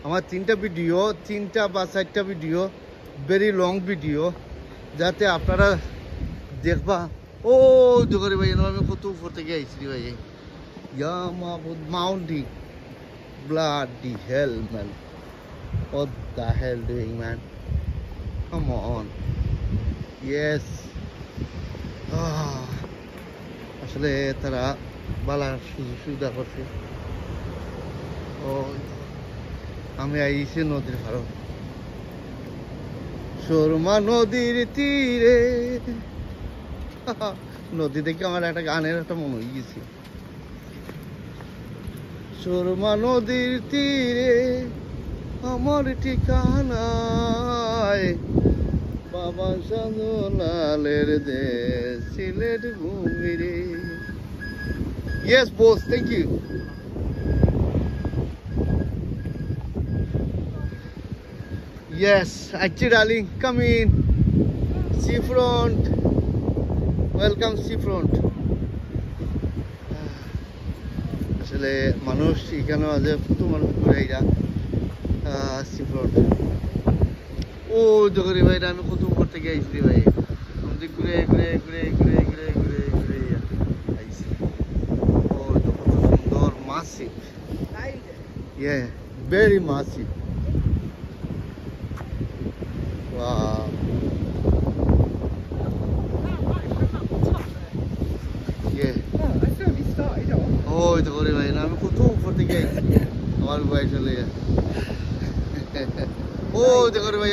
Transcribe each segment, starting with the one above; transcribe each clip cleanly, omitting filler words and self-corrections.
আমার তিনটা বা চারটা ভিডিও ভেরি লং ভিডিও, যাতে আপনারা দেখবা। ও জোগারি ভাই আমি কত উপর থেকে আইসি ভাই, ইয়া মাহবুদ mounting, bloody hell man, what the hell doing man, come on, yes. আসলে তারা বালা সুযোগ সুবিধা করছে। ও আমি আইছি নদীর পাড়ে, সুরমা নদীর তীরে। নদী থেকে আমার একটা গানের একটা মনে হয়ে গেছে, সুরমা নদীর তীরে আমার ঠিকানায়, বাবা সাধু লালের দেশ সিলেট ভূমি রে। Yes boss, thank you. Yes, actually darling, come in. Seafront. Welcome Seafront. আসলে মানুষ এখানে আছে, কত মানুষ ঘুরে যা Seafront. ও জগরি ভাই আমি কত উপর থেকে আইছি ভাই, আমি ঘুরে ঘুরে ঘুরে ঘুরে ঘুরে ঘুরে ঘুরে আইছি। ও তো কত সুন্দর, massive. Yeah, very massive. Wow. Yeah. Oh, I thought we started off. Oh, itu kore bhai na, আমি কত উপর থেকে আইছি, আমার ভাই চলে যায়। ও itu kore bhai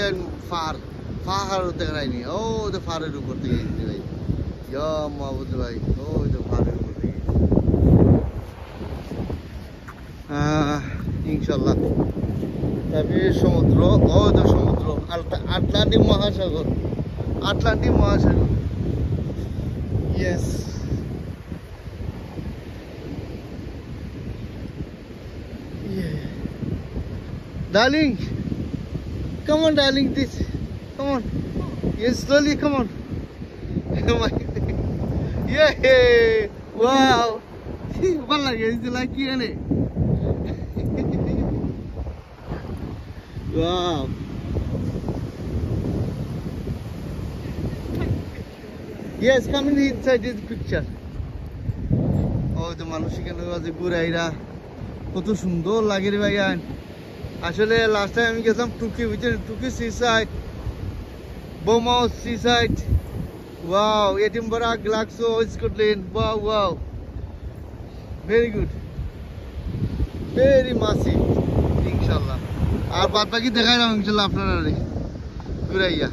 ফার দেখাইনি, ও তো ফারের উপর থেকে আইছি ভাই, ইয়া মাহবুদ ভাই, ও তো ফারের উপর থেকে। ইনশাআল্লাহ তবে সমুদ্র, ও তো সমুদ্র, আটলান্টিক মহাসাগর, আটলান্টিক মহাসাগর। Yes, darling, come on darling, this, come on, yes slowly, come on. Yeah, wow. ভাল লাগে এই যে লাইক কি এনে, wow. Yes, come in inside this picture. Oh, the মানুষ এখানে আছে ঘুরাইরা, কত সুন্দর লাগে রে ভাই। আসলে লাস্ট টাইম আমি গেছিলাম টুকি, বুঝছেন, Torquay seaside, Bournemouth seaside, wow, Edinburgh, Glasgow, Scotland, wow wow, very good, very massive. ইনশাল্লাহ আর বাদ বাকি দেখাইলাম ইনশাল্লাহ আপনারা ঘুরাইয়া।